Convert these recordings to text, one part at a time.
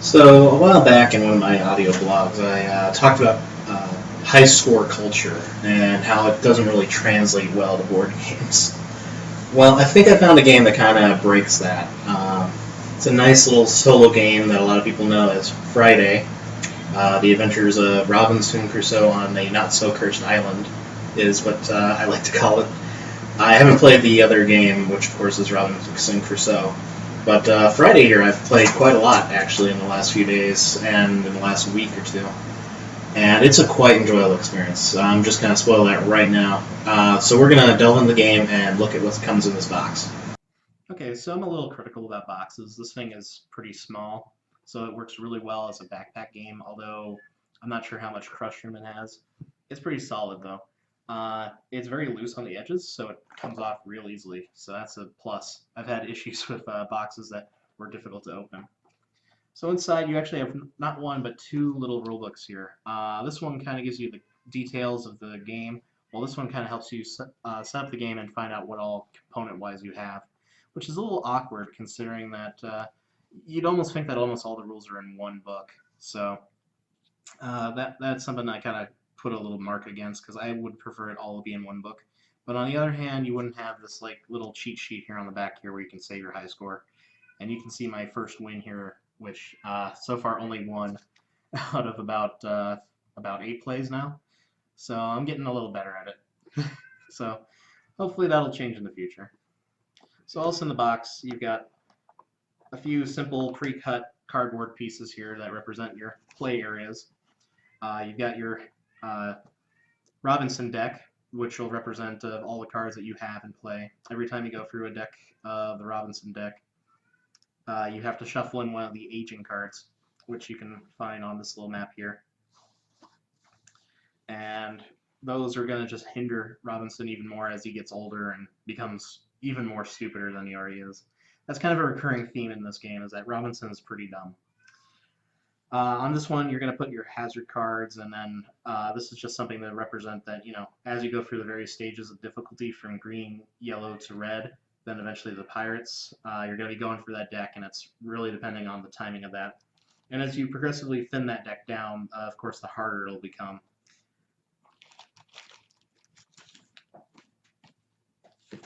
So a while back in one of my audio blogs, I talked about high score culture and how it doesn't really translate well to board games. Well, I think I found a game that kind of breaks that. It's a nice little solo game that a lot of people know as Friday. The Adventures of Robinson Crusoe on a not so cursed island is what I like to call it. I haven't played the other game, which of course is Robinson Crusoe. But Friday here, I've played quite a lot actually in the last few days and in the last week or two, and it's a quite enjoyable experience. I'm just going to spoil that right now. So we're going to delve into the game and look at what comes in this box. Okay, so I'm a little critical about boxes. This thing is pretty small, so it works really well as a backpack game, although I'm not sure how much crush room it has. It's pretty solid though. It's very loose on the edges, so it comes off real easily, so that's a plus. I've had issues with boxes that were difficult to open. So inside you actually have not one but two little rule books here. This one kind of gives you the details of the game, while this one kind of helps you set up the game and find out what all component-wise you have, which is a little awkward considering that you'd almost think that almost all the rules are in one book. So that's something I kind of put a little mark against because I would prefer it all to be in one book. But on the other hand, you wouldn't have this like little cheat sheet here on the back here where you can save your high score. And you can see my first win here, which so far only one out of about 8 plays now. So I'm getting a little better at it. So hopefully that'll change in the future. So also in the box, you've got a few simple pre-cut cardboard pieces here that represent your play areas. You've got your uh, Robinson deck, which will represent all the cards that you have in play. Every time you go through a deck of the Robinson deck, you have to shuffle in one of the aging cards, which you can find on this little map here. And those are going to just hinder Robinson even more as he gets older and becomes even more stupider than he already is. That's kind of a recurring theme in this game, is that Robinson is pretty dumb. On this one, you're going to put your hazard cards, and then this is just something to represent that, as you go through the various stages of difficulty from green, yellow to red, then eventually the pirates, you're going to be going for that deck, and it's really depending on the timing of that. And as you progressively thin that deck down, of course, the harder it'll become.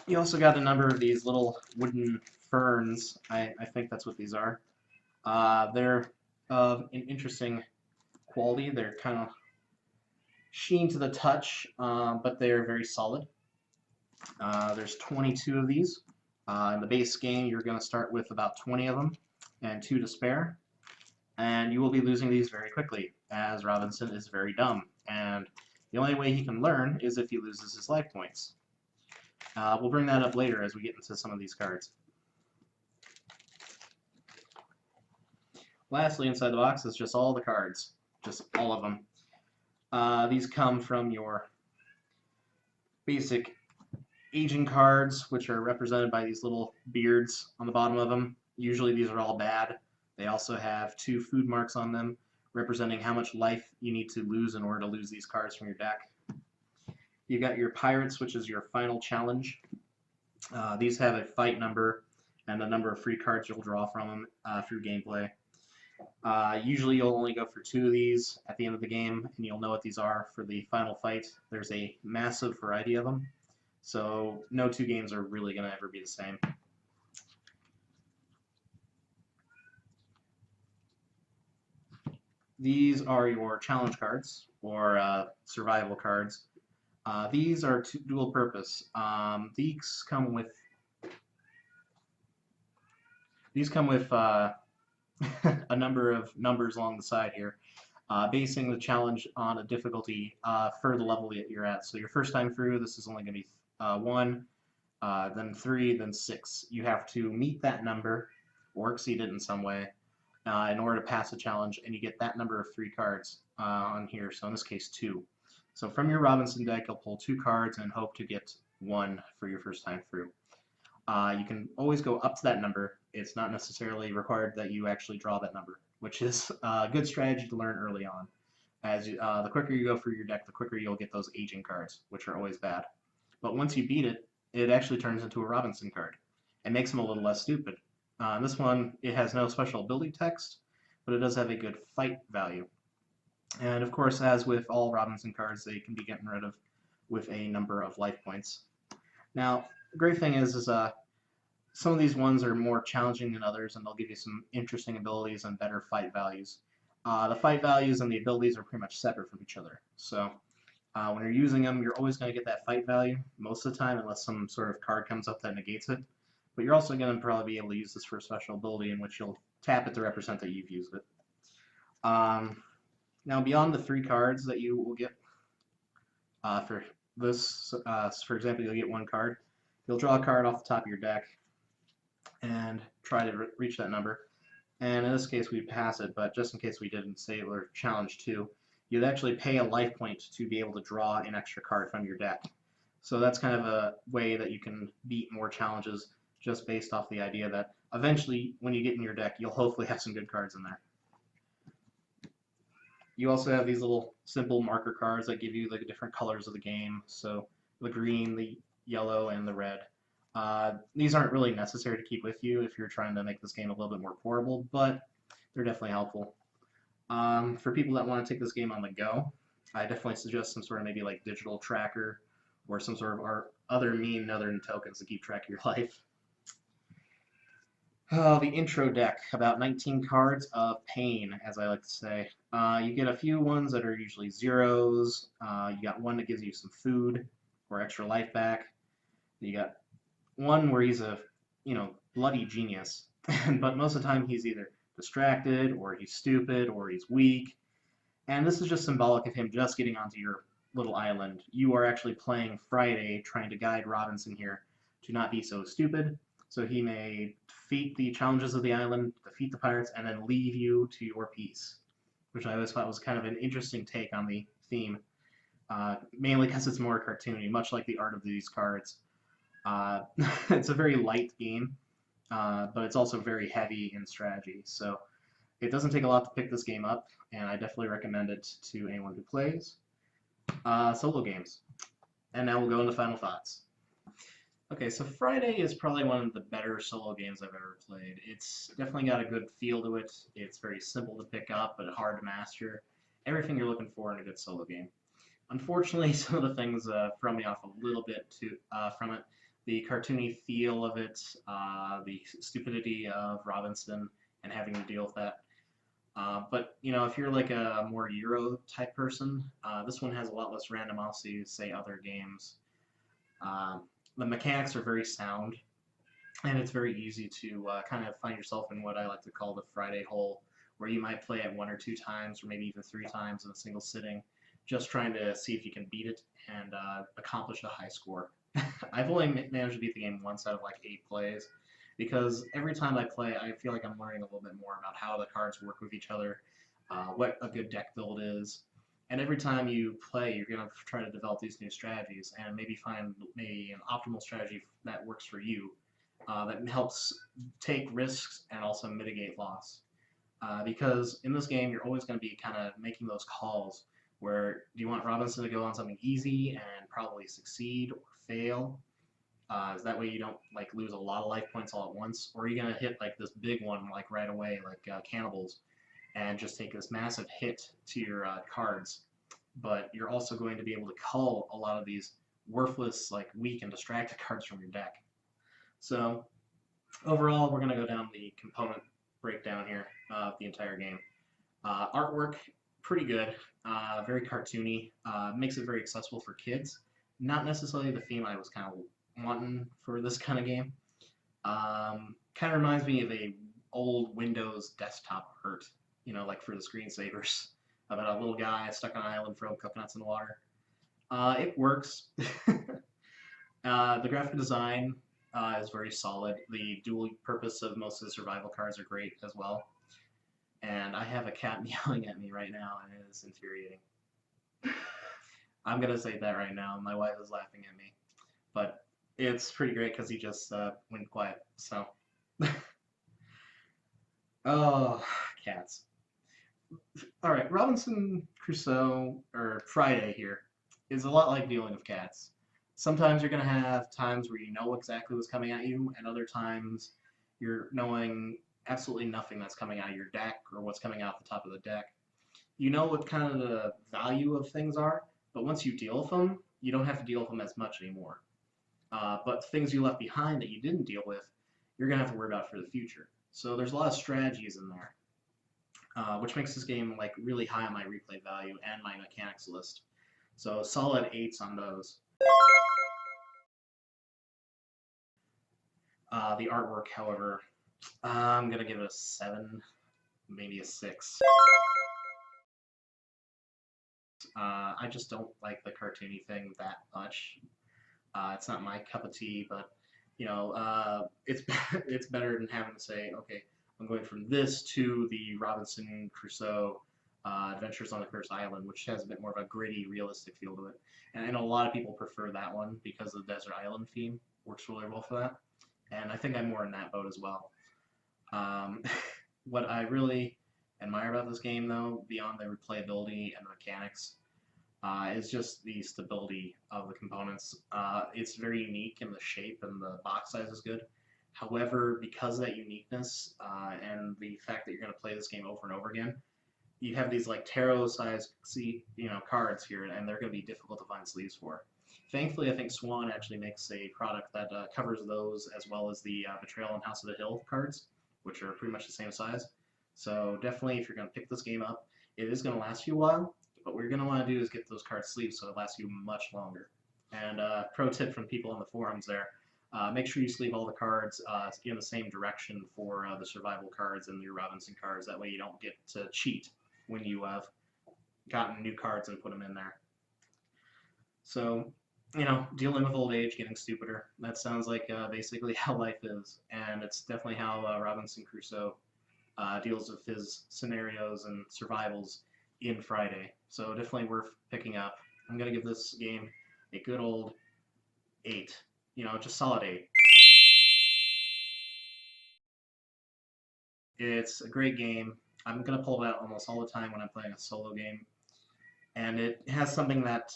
You also got a number of these little wooden ferns. I think that's what these are. They're of an interesting quality. They're kind of sheen to the touch, but they're very solid. There's 22 of these. In the base game, you're going to start with about 20 of them and 2 to spare. And you will be losing these very quickly, as Robinson is very dumb. And the only way he can learn is if he loses his life points. We'll bring that up later as we get into some of these cards. Lastly, inside the box is just all the cards, just all of them. These come from your basic aging cards, which are represented by these little beards on the bottom of them. Usually these are all bad. They also have 2 food marks on them, representing how much life you need to lose in order to lose these cards from your deck. You've got your pirates, which is your final challenge. These have a fight number and the number of free cards you'll draw from them through gameplay. Usually you'll only go for 2 of these at the end of the game, and you'll know what these are for the final fight. There's a massive variety of them, so no 2 games are really going to ever be the same. These are your challenge cards, or survival cards. These are dual purpose. These come with a number of numbers along the side here, basing the challenge on a difficulty for the level that you're at. So your first time through, this is only going to be 1, then 3, then 6. You have to meet that number or exceed it in some way in order to pass the challenge, and you get that number of 3 cards on here. So in this case, 2. So from your Robinson deck, you'll pull 2 cards and hope to get 1 for your first time through. You can always go up to that number. It's not necessarily required that you actually draw that number, which is a good strategy to learn early on. As the quicker you go through your deck, the quicker you'll get those aging cards, which are always bad. But once you beat it, it actually turns into a Robinson card. It makes them a little less stupid. This one, it has no special ability text, but it does have a good fight value. And of course, as with all Robinson cards, they can be gotten rid of with a number of life points. Now, the great thing is some of these ones are more challenging than others, and they'll give you some interesting abilities and better fight values. The fight values and the abilities are pretty much separate from each other. So when you're using them, you're always going to get that fight value most of the time, unless some sort of card comes up that negates it. But you're also going to probably be able to use this for a special ability in which you'll tap it to represent that you've used it. Now, beyond the 3 cards that you will get for this, for example, you'll get 1 card. You'll draw a card off the top of your deck and try to reach that number. And in this case, we pass it, but just in case we didn't say it were challenge 2, you'd actually pay a life point to be able to draw an extra card from your deck. So that's kind of a way that you can beat more challenges just based off the idea that eventually, when you get in your deck, you'll hopefully have some good cards in there. You also have these little simple marker cards that give you the different colors of the game. So the green, the yellow, and the red. These aren't really necessary to keep with you if you're trying to make this game a little bit more portable, but they're definitely helpful. For people that want to take this game on the go, I definitely suggest some sort of maybe like digital tracker or some sort of other mean other than tokens to keep track of your life. Oh, the intro deck, about 19 cards of pain, as I like to say. You get a few ones that are usually zeros. You got one that gives you some food or extra life back. You got one where he's a, bloody genius, but most of the time he's either distracted or he's stupid or he's weak. And this is just symbolic of him just getting onto your little island. You are actually playing Friday, trying to guide Robinson here to not be so stupid, so he may defeat the challenges of the island, defeat the pirates, and then leave you to your peace, which I always thought was kind of an interesting take on the theme, mainly because it's more cartoony, much like the art of these cards. It's a very light game, but it's also very heavy in strategy, so it doesn't take a lot to pick this game up, and I definitely recommend it to anyone who plays solo games. And now we'll go into final thoughts. Okay, so Friday is probably one of the better solo games I've ever played. It's definitely got a good feel to it. It's very simple to pick up, but hard to master. Everything you're looking for in a good solo game. Unfortunately, some of the things throw me off a little bit from it. The cartoony feel of it, the stupidity of Robinson, and having to deal with that. But if you're like a more Euro type person, this one has a lot less randomosity, say other games. The mechanics are very sound, and it's very easy to kind of find yourself in what I like to call the Friday hole, where you might play it 1 or 2 times, or maybe even 3 times in a single sitting, just trying to see if you can beat it and accomplish a high score. I've only managed to beat the game once out of like 8 plays, because every time I play, I feel like I'm learning a little bit more about how the cards work with each other, what a good deck build is, and every time you play, you're going to try to develop these new strategies and maybe find maybe an optimal strategy that works for you, that helps take risks and also mitigate loss. Because in this game, you're always going to be kind of making those calls where do you want Robinson to go on something easy and probably succeed or fail? Is that way you don't like lose a lot of life points all at once, or are you going to hit like this big one like right away, like cannibals, and just take this massive hit to your cards, but you're also going to be able to cull a lot of these worthless, like weak and distracted cards from your deck. So overall, we're going to go down the component breakdown here of the entire game. Artwork, pretty good, very cartoony, makes it very accessible for kids. Not necessarily the theme I was kind of wanting for this kind of game. Kind of reminds me of a old Windows desktop art, like for the screensavers, about a little guy stuck on an island throwing coconuts in the water. It works. The graphic design is very solid. The dual purpose of most of the survival cards are great as well. And I have a cat meowing at me right now, and it is infuriating. I'm going to say that right now. My wife is laughing at me. But it's pretty great because he just went quiet. So, oh, cats. All right, Robinson Crusoe, or Friday here, is a lot like dealing with cats. Sometimes you're going to have times where you know exactly what's coming at you, and other times you're knowing absolutely nothing that's coming out of your deck or what's coming out the top of the deck. You know what kind of the value of things are, but once you deal with them, you don't have to deal with them as much anymore. But things you left behind that you didn't deal with, you're going to have to worry about for the future. So there's a lot of strategies in there, which makes this game like really high on my replay value and my mechanics list. So solid 8s on those. The artwork, however, I'm going to give it a 7, maybe a 6. I just don't like the cartoony thing that much. It's not my cup of tea, but you know, it's better than having to say, okay, I'm going from this to the Robinson Crusoe Adventures on the Cursed Island, which has a bit more of a gritty, realistic feel to it. And I know a lot of people prefer that one because the desert island theme works really well for that. And I think I'm more in that boat as well. What I really admire about this game, though, beyond the replayability and the mechanics, is just the stability of the components. It's very unique in the shape, and the box size is good. However, because of that uniqueness and the fact that you're going to play this game over and over again, you have these like tarot-sized, cards here, and they're going to be difficult to find sleeves for. Thankfully, I think Swan actually makes a product that covers those as well as the Betrayal and House of the Hill cards, which are pretty much the same size. So definitely, if you're going to pick this game up, it is going to last you a while, but what you're going to want to do is get those cards sleeves so it lasts you much longer. And pro tip from people on the forums there, make sure you sleeve all the cards in the same direction for the survival cards and your Robinson cards. That way you don't get to cheat when you have gotten new cards and put them in there. So, dealing with old age, getting stupider, that sounds like basically how life is. And it's definitely how Robinson Crusoe deals with his scenarios and survivals in Friday. So definitely worth picking up. I'm going to give this game a good old 8. Just solid 8. It's a great game. I'm going to pull it out almost all the time when I'm playing a solo game. And it has something that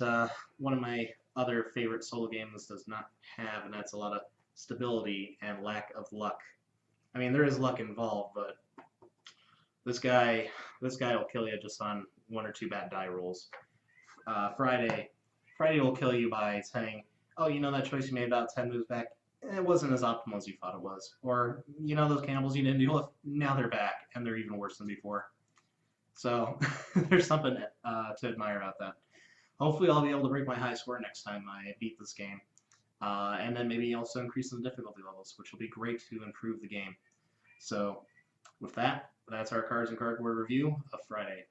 one of my other favorite solo games does not have, and that's a lot of stability and lack of luck. I mean, there is luck involved, but this guy will kill you just on 1 or 2 bad die rolls. Friday will kill you by saying, oh, that choice you made about 10 moves back, it wasn't as optimal as you thought it was. Or, those cannibals you didn't deal with, now they're back, and they're even worse than before. So, there's something to admire about that. Hopefully I'll be able to break my high score next time I beat this game. And then maybe also increase the difficulty levels, which will be great to improve the game. So, with that, that's our Cards and Cardboard review of Friday.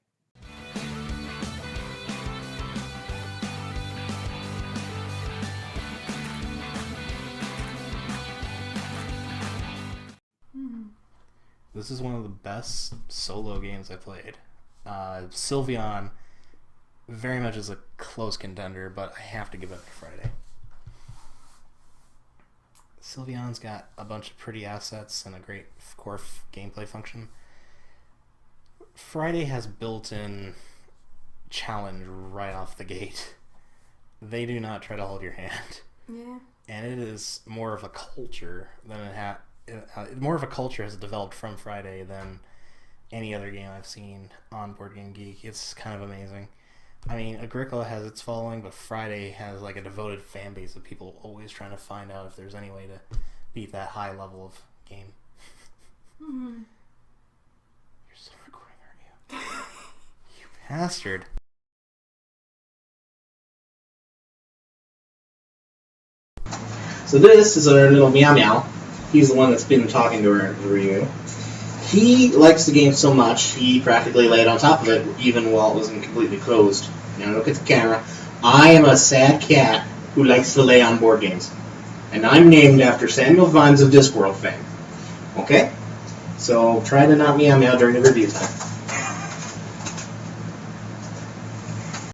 This is one of the best solo games I played. Sylveon very much is a close contender, but I have to give it to Friday. Sylveon's got a bunch of pretty assets and a great core gameplay function. Friday has built-in challenge right off the gate. They do not try to hold your hand. Yeah. And it is more of a culture than more of a culture has developed from Friday than any other game I've seen on Board Game Geek. It's kind of amazing. I mean, Agricola has its following, but Friday has like a devoted fan base of people always trying to find out if there's any way to beat that high level of game. Mm-hmm. You're still recording, aren't you? You bastard. So this is our little Meow Meow. He's the one that's been talking to her in the review. He likes the game so much, he practically laid on top of it, even while it wasn't completely closed. Now look at the camera. I am a sad cat who likes to lay on board games. And I'm named after Samuel Vines of Discworld fame. Okay? So try to not meow meow during the review time.